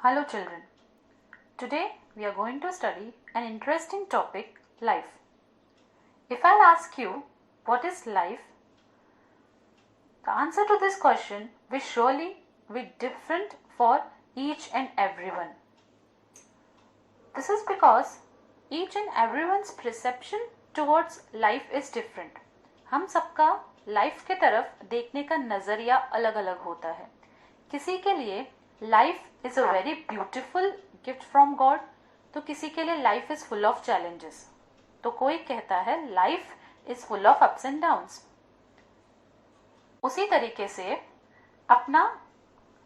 Hello children. Today we are going to study an interesting topic, life. If I'll ask you what is life, the answer to this question will surely be different for each and everyone. This is because each and everyone's perception towards life is different. हम सबका life के तरफ देखने का नज़रिया अलग अलग होता है. किसी के लिए life is a very beautiful gift from God, तो किसी के लिए life is full of challenges. तो कोई कहता है life is full of ups and downs. उसी तरीके से अपना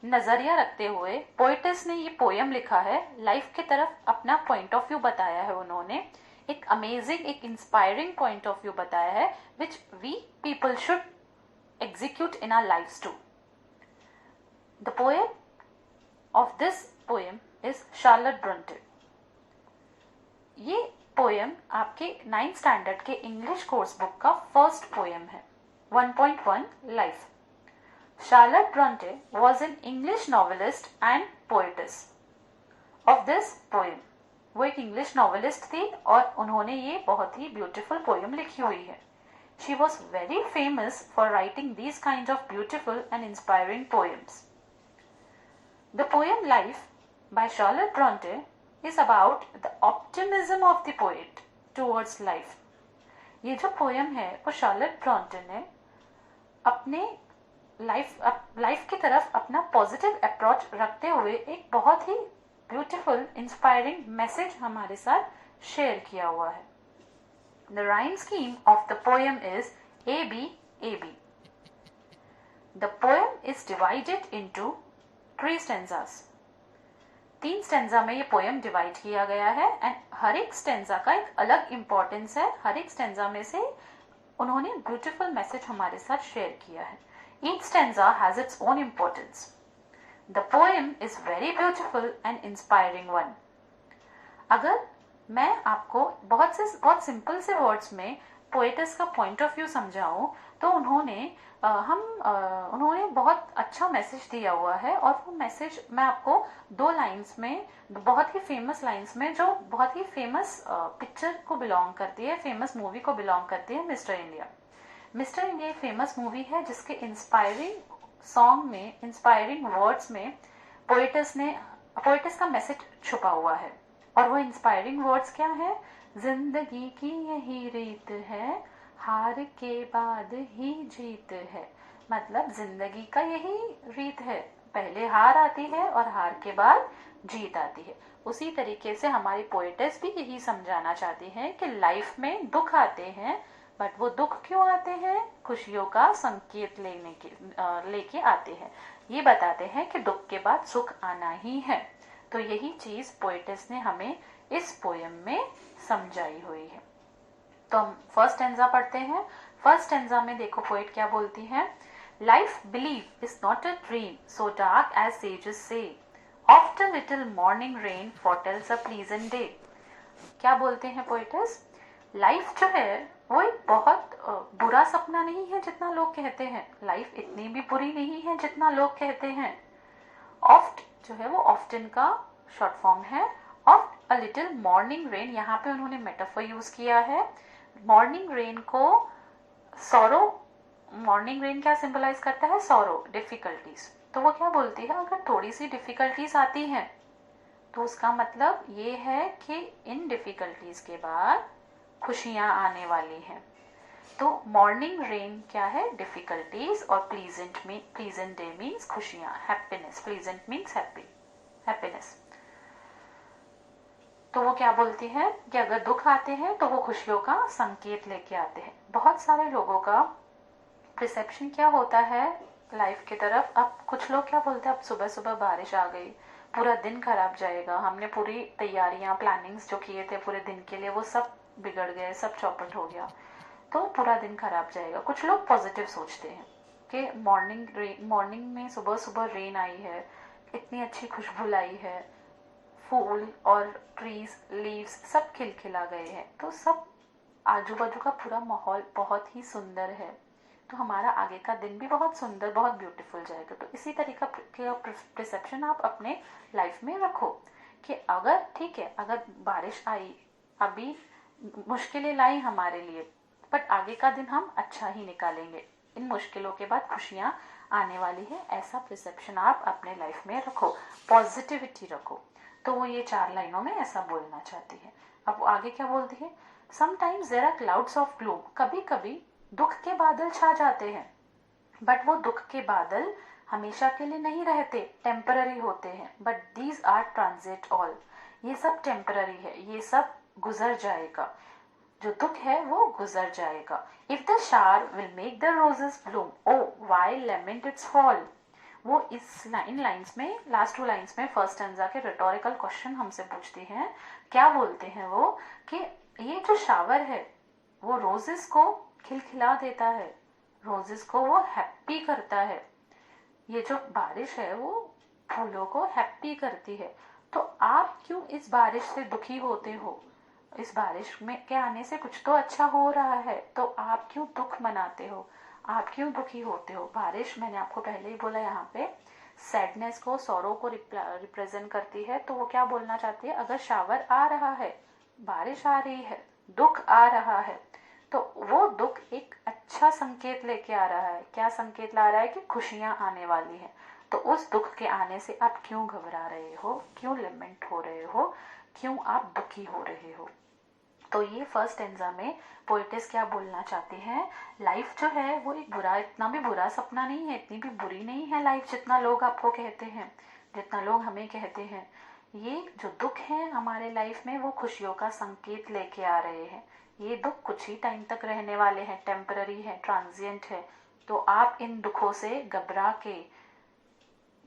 नज़रिया रखते हुए पोएटिस ने ये पोयम लिखा है. लाइफ की तरफ अपना पॉइंट ऑफ व्यू बताया है उन्होंने. एक अमेजिंग, एक इंस्पायरिंग पॉइंट ऑफ व्यू बताया है which we people should execute in our lifes too. The poet of this poem is Charlotte Bronte. ये पोएम आपके 9th स्टैंडर्ड के इंग्लिश कोर्स बुक का फर्स्ट पोएम है. 1.1 life. Charlotte Bronte was an English novelist and poetess. Of this poem, वो एक English novelist थी और उन्होंने ये बहुत ही ब्यूटीफुल पोएम लिखी हुई है. She was very famous for writing these kinds of beautiful and inspiring poems. The poem Life by Charlotte Bronte is about the optimism of the poet towards life. ये जो पोएम है वो Charlotte Brontë ने अपने life की तरफ अपना positive approach रखते हुए एक बहुत ही ब्यूटीफुल इंस्पायरिंग मैसेज हमारे साथ शेयर किया हुआ है. The rhyme scheme of the poem is AB AB. The poem is divided into 3 stanzas. 3 stanza में ये पोएम डिवाइड किया गया है एंड हर एक स्टेंजा का एक अलग इम्पोर्टेंस है. हर एक स्टेंजा में से उन्होंने ब्यूटीफुल मैसेज हमारे साथ शेयर किया है. Each stanza has its own importance. The poem is very beautiful and inspiring one. अगर मैं आपको बहुत सिंपल से वर्ड्स में पोएटिस का पॉइंट ऑफ व्यू समझाऊं तो उन्होंने बहुत अच्छा मैसेज दिया हुआ है और वो मैसेज मैं आपको 2 लाइन्स में, बहुत ही फेमस लाइन्स में, जो बहुत ही फेमस पिक्चर को बिलोंग करती है, फेमस मूवी को बिलोंग करती है, मिस्टर इंडिया. मिस्टर इंडिया एक फेमस मूवी है जिसके इंस्पायरिंग सॉन्ग में, इंस्पायरिंग वर्ड्स में पोएटिस का मैसेज छुपा हुआ है. और वो इंस्पायरिंग वर्ड्स क्या है? जिंदगी की यही रीत है, हार के बाद ही जीत है. मतलब जिंदगी का यही रीत है, पहले हार आती है और हार के बाद जीत आती है. उसी तरीके से हमारी पोएटिस भी यही समझाना चाहती है कि लाइफ में दुख आते हैं, बट वो दुख क्यों आते हैं? खुशियों का संकेत लेके आते हैं. ये बताते हैं कि दुख के बाद सुख आना ही है. तो यही चीज पोएटिस ने हमें इस पोएम में समझाई हुई है. तो हम फर्स्ट स्टेंजा पढ़ते हैं. फर्स्ट स्टेंजा में देखो पोएट क्या बोलती है. Life believe is not a dream so dark as sages say, oft a little morning rain foretells a pleasant day. क्या बोलते हैं पोएटिस? लाइफ जो है वो एक बहुत बुरा सपना नहीं है जितना लोग कहते हैं. लाइफ इतनी भी बुरी नहीं है जितना लोग कहते हैं. ऑफ्ट जो है वो ऑफ्टन का शॉर्ट फॉर्म है. Oft a little morning rain, यहाँ पे उन्होंने मेटाफर यूज किया है. मॉर्निंग रेन को सॉरो, मॉर्निंग रेन क्या सिंबलाइज करता है? Sorrow, difficulties. तो वो क्या बोलती है? अगर थोड़ी सी डिफिकल्टीज आती हैं तो उसका मतलब ये है कि इन डिफिकल्टीज के बाद खुशियां आने वाली हैं. तो मॉर्निंग रेन क्या है? डिफिकल्टीज. और प्लीजेंट डे मीन्स खुशियां, हैप्पीनेस. Pleasant means happiness. तो वो क्या बोलती है कि अगर दुख आते हैं तो वो खुशियों का संकेत लेके आते हैं. बहुत सारे लोगों का परसेप्शन क्या होता है लाइफ की तरफ? अब कुछ लोग क्या बोलते हैं, अब सुबह सुबह बारिश आ गई, पूरा दिन खराब जाएगा, हमने पूरी तैयारियां, प्लानिंग्स जो किए थे पूरे दिन के लिए वो सब बिगड़ गए, सब चौपट हो गया, तो पूरा दिन खराब जाएगा. कुछ लोग पॉजिटिव सोचते हैं कि मॉर्निंग में सुबह सुबह रेन आई है, इतनी अच्छी खुशबू आई है, फूल और ट्रीज, लीव्स सब खिलखिला गए हैं, तो सब आजू बाजू का पूरा माहौल बहुत ही सुंदर है, तो हमारा आगे का दिन भी बहुत सुंदर, बहुत ब्यूटीफुल जाएगा। तो इसी तरीका का परसेप्शन आप अपने लाइफ में रखो कि अगर ठीक है, अगर बारिश आई, अभी मुश्किलें लाई हमारे लिए, बट आगे का दिन हम अच्छा ही निकालेंगे, इन मुश्किलों के बाद खुशियाँ आने वाली है। ऐसा परसेप्शन आप अपने लाइफ में रखो, पॉजिटिविटी रखो। तो वो ये 4 लाइनों में ऐसा बोलना चाहती है। अब वो आगे क्या बोलती है, sometimes there are clouds of gloom, कभी कभी दुख के बादल छा जाते हैं, बट वो दुख के बादल हमेशा के लिए नहीं रहते, टेम्पररी होते हैं। But these are transient all, ये सब टेम्पररी है, ये सब गुजर जाएगा, जो दुख है वो गुजर जाएगा। If the shower will make the roses bloom, oh why lament its fall. वो इन लाइन्स में, लास्ट 2 लाइन्स में फर्स्ट स्टैंजा के रिटोरिकल क्वेश्चन हमसे पूछती हैं। क्या बोलते हैं वो कि ये जो शावर है वो रोजेस को खिलखिला देता है, रोजेस को वो हैप्पी करता है। ये जो बारिश है वो फूलों को हैप्पी करती है। तो आप क्यों इस बारिश से दुखी होते हो? इस बारिश में के आने से कुछ तो अच्छा हो रहा है, तो आप क्यों दुख मनाते हो, आप क्यों दुखी होते हो? बारिश, मैंने आपको पहले ही बोला, यहाँ पे सैडनेस को, सौरो को रिप्रेजेंट करती है। तो वो क्या बोलना चाहती है, अगर शावर आ रहा है, बारिश आ रही है, दुख आ रहा है, तो वो दुख एक अच्छा संकेत लेके आ रहा है। क्या संकेत ला रहा है? कि खुशियां आने वाली है। तो उस दुख के आने से आप क्यों घबरा रहे हो, क्यों लिमेंट हो रहे हो, क्यों आप दुखी हो रहे हो? तो ये फर्स्ट स्टैंजा में पोएटिस क्या बोलना चाहती हैं, लाइफ जो है वो एक बुरा, इतना भी बुरा सपना नहीं है, इतनी भी बुरी नहीं है लाइफ जितना लोग आपको कहते हैं, जितना लोग हमें कहते हैं। ये जो दुख है हमारे लाइफ में वो खुशियों का संकेत लेके आ रहे हैं। ये दुख कुछ ही टाइम तक रहने वाले हैं, टेम्पररी है, ट्रांजिएंट है। तो आप इन दुखों से घबरा के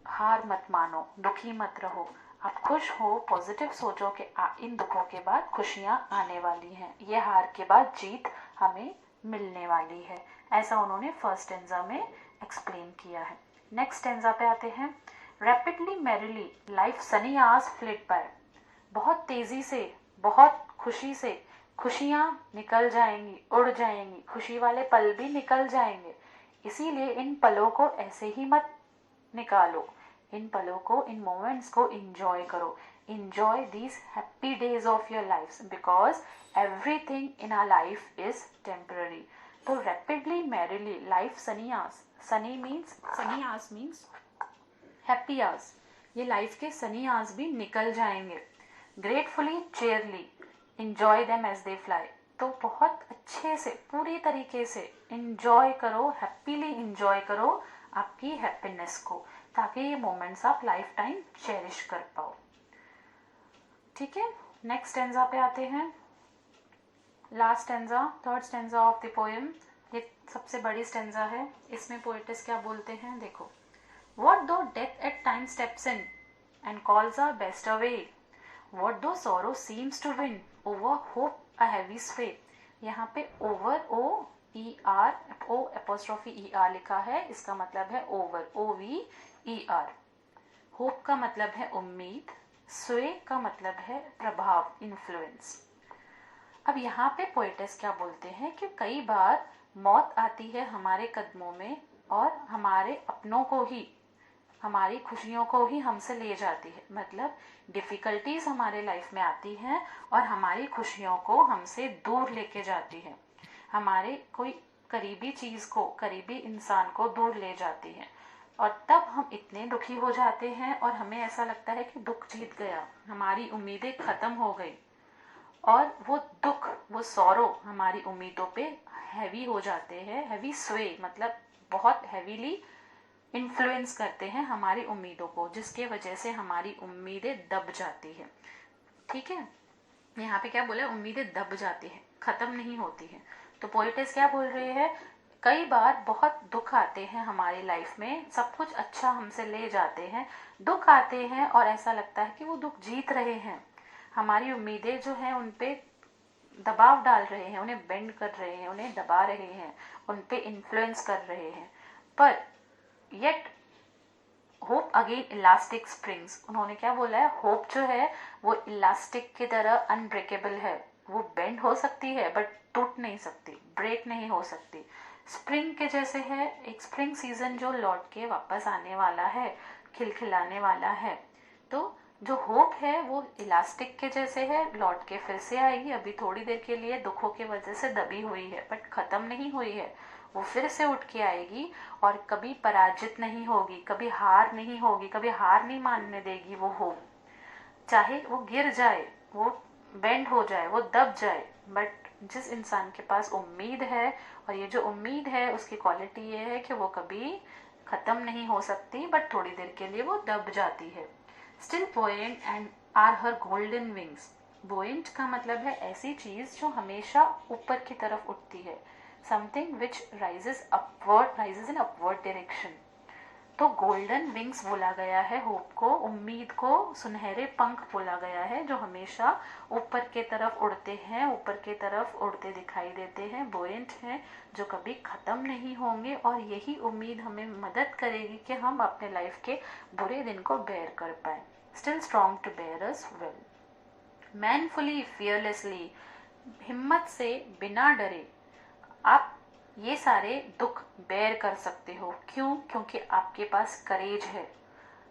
हार मत मानो, दुखी मत रहो, आप खुश हो, पॉजिटिव सोचो कि इन दुखों के बाद खुशियां आने वाली हैं, ये हार के बाद जीत हमें मिलने वाली है। ऐसा उन्होंने फर्स्ट स्टैंजा में एक्सप्लेन किया है। नेक्स्ट स्टैंजा पे आते हैं। Rapidly merrily life sunny hours flit by, बहुत तेजी से, बहुत खुशी से खुशियां निकल जाएंगी, उड़ जाएंगी, खुशी वाले पल भी निकल जाएंगे। इसीलिए इन पलों को ऐसे ही मत निकालो, इन पलों को, इन मोमेंट्स को इंजॉय करो। Enjoy these happy days of your life, because everything in our life is temporary. तो rapidly merrily life sunny hours, sunny hours means happy hours, ये लाइफ के सनी आवर्स भी निकल जाएंगे। Gratefully cheerily enjoy them as they fly, तो बहुत अच्छे से, पूरी तरीके से इंजॉय करो, हैप्पीली इंजॉय करो आपकी हैप्पीनेस को, ताकि ये मोमेंट्स आप लाइफ टाइम चेरिश कर पाओ। ठीक है, नेक्स्ट स्टैंजा पे आते हैं। Last stanza, third stanza of the poem, ये सबसे बड़ी स्टैंजा है। इसमें पोएटिस क्या बोलते हैं, देखो। What though death at times steps in and calls our best away? What though sorrow seems to win over hope a heavy sway? यहाँ पे over O apostrophe ER लिखा है, इसका मतलब है over, OVER। hope का मतलब है उम्मीद, sway का मतलब है प्रभाव, इन्फ्लुएंस। अब यहाँ पे पोएटिस क्या बोलते हैं कि कई बार मौत आती है हमारे कदमों में और हमारे अपनों को ही, हमारी खुशियों को ही हमसे ले जाती है। मतलब डिफ़िकल्टीज हमारे लाइफ में आती हैं और हमारी खुशियों को हमसे दूर लेके जाती है, हमारे कोई करीबी चीज़ को, करीबी इंसान को दूर ले जाती है। और तब हम इतने दुखी हो जाते हैं और हमें ऐसा लगता है कि दुख जीत गया, हमारी उम्मीदें ख़त्म हो गई। और वो दुख, वो सौरो हमारी उम्मीदों पे हैवी हो जाते हैं। हैवी स्वे मतलब बहुत हैवीली इन्फ्लुएंस करते हैं हमारी उम्मीदों को, जिसके वजह से हमारी उम्मीदें दब जाती है। ठीक है, यहाँ पे क्या बोला, उम्मीदें दब जाती है, ख़त्म नहीं होती है। तो पोएटिस क्या बोल रही है, कई बार बहुत दुख आते हैं हमारी लाइफ में, सब कुछ अच्छा हमसे ले जाते हैं, दुख आते हैं और ऐसा लगता है कि वो दुख जीत रहे हैं, हमारी उम्मीदें जो हैं उन पे दबाव डाल रहे हैं, उन्हें बेंड कर रहे हैं, उन्हें दबा रहे हैं, उन पे इन्फ्लुएंस कर रहे हैं। पर yet hope again elastic springs, उन्होंने क्या बोला है, होप जो है वो इलास्टिक की तरह अनब्रेकेबल है, वो बेंड हो सकती है बट टूट नहीं सकती, ब्रेक नहीं हो सकती। स्प्रिंग के जैसे है, एक स्प्रिंग सीजन जो लौट के वापस आने वाला है, खिलखिलाने वाला है। तो जो होप है वो इलास्टिक के जैसे है, लौट के फिर से आएगी। अभी थोड़ी देर के लिए दुखों की वजह से दबी हुई है, बट खत्म नहीं हुई है, वो फिर से उठ के आएगी और कभी पराजित नहीं होगी, कभी हार नहीं होगी, कभी हार नहीं मानने देगी वो होप। चाहे वो गिर जाए, वो बेंड हो जाए, वो दब जाए, बट जिस इंसान के पास उम्मीद है, और ये जो उम्मीद है उसकी क्वालिटी ये है कि वो कभी खत्म नहीं हो सकती, बट थोड़ी देर के लिए वो दब जाती है। Still buoyant and are her golden wings. buoyant का मतलब है ऐसी चीज जो हमेशा ऊपर की तरफ उठती है, something which rises in upward direction. तो गोल्डन विंग्स बोला गया है होप को, उम्मीद को सुनहरे पंख बोला गया है जो हमेशा ऊपर के तरफ उड़ते हैं, ऊपर के तरफ उड़ते दिखाई देते हैं, बोएंट हैं, जो कभी खत्म नहीं होंगे। और यही उम्मीद हमें मदद करेगी कि हम अपने लाइफ के बुरे दिन को बेयर कर पाए। Still strong to bear us well. Manfully fearlessly, हिम्मत से बिना डरे आप ये सारे दुख बेयर कर सकते हो। क्यों? क्योंकि आपके पास करेज है,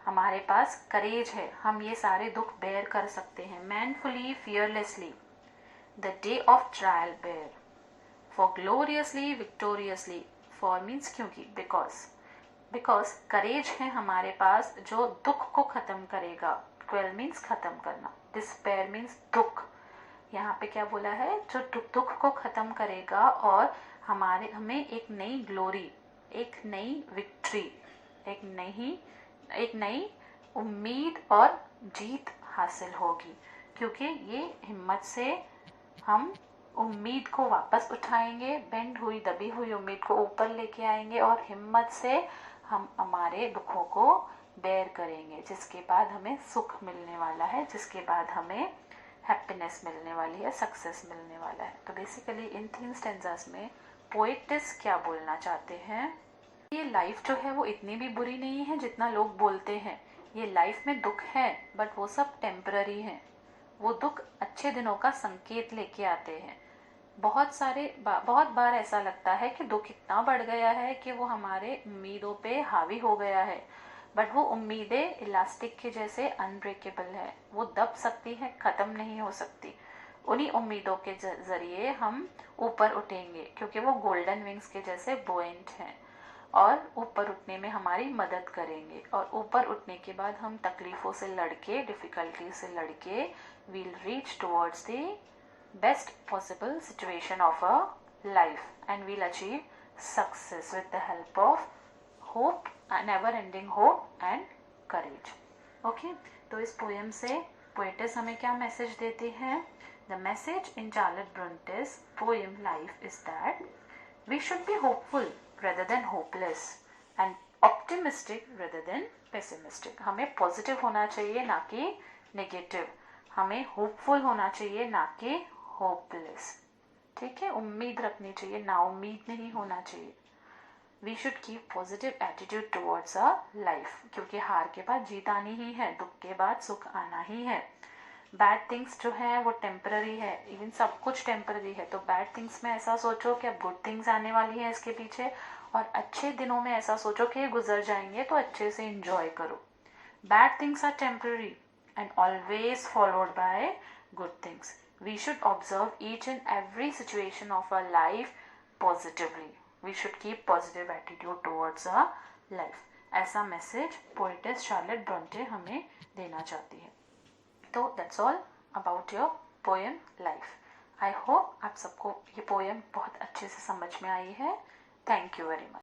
हमारे पास करेज है, हम ये सारे दुख बेयर कर सकते हैं। Manfully fearlessly, the day of trial bear, for gloriously victoriously, for means क्योंकि, बिकॉज करेज है हमारे पास जो दुख को खत्म करेगा। क्वेल मीन्स खत्म करना, डिस्पेयर मीन्स दुख। यहाँ पे क्या बोला है? जो दुख को खत्म करेगा और हमें एक नई ग्लोरी, एक नई विक्ट्री, एक नई उम्मीद और जीत हासिल होगी। क्योंकि ये हिम्मत से हम उम्मीद को वापस उठाएंगे, बेंड हुई दबी हुई उम्मीद को ऊपर लेके आएंगे, और हिम्मत से हम हमारे दुखों को बेयर करेंगे, जिसके बाद हमें सुख मिलने वाला है, जिसके बाद हमें हैप्पीनेस मिलने वाली है, सक्सेस मिलने वाला है। तो बेसिकली इन 3 स्टेंजास में पोएटिस क्या बोलना चाहते हैं? ये लाइफ जो है वो इतनी भी बुरी नहीं है जितना लोग बोलते हैं। ये लाइफ में दुख है, बट वो सब टेम्पररी हैं। वो दुख अच्छे दिनों का संकेत लेके आते हैं। बहुत बार ऐसा लगता है कि दुख इतना बढ़ गया है कि वो हमारे उम्मीदों पे हावी हो गया है, बट वो उम्मीदें इलास्टिक के जैसे अनब्रेकेबल है, वो दब सकती है, खत्म नहीं हो सकती। उन्हीं उम्मीदों के जरिए हम ऊपर उठेंगे, क्योंकि वो गोल्डन विंग्स के जैसे बोएंट हैं और ऊपर उठने में हमारी मदद करेंगे। और ऊपर उठने के बाद हम तकलीफों से लड़के, डिफिकल्टी से लड़के, we'll reach towards the best possible situation of a life and we'll achieve success with the help of hope, never ending hope and courage. Okay, तो इस पोएम से पोएटिस हमें क्या मैसेज देती है? The message in Charlotte Bronte's poem Life is that we should be hopeful rather than hopeless and optimistic rather than pessimistic. हमें positive होना चाहिए ना कि नेगेटिव, हमें होपफुल होना चाहिए ना कि होपलेस। ठीक है, उम्मीद रखनी चाहिए, ना उम्मीद नहीं होना चाहिए। We should keep positive attitude towards a life, क्योंकि हार के बाद जीत आनी ही है, दुख के बाद सुख आना ही है। बैड थिंग्स जो है वो टेम्पररी है, इवन सब कुछ टेम्पररी है। तो बैड थिंग्स में ऐसा सोचो कि अब गुड थिंग्स आने वाली है इसके पीछे, और अच्छे दिनों में ऐसा सोचो कि गुजर जाएंगे, तो अच्छे से इंजॉय करो। Bad things are temporary and always followed by good things. We should observe each and every situation of a life positively. We should keep positive attitude towards a life. ऐसा मैसेज पोएटिस चार्लेट ब्रोंटे हमें देना चाहती है। तो that's all about your poem life. I hope आप सबको ये poem बहुत अच्छे से समझ में आई है। Thank you very much.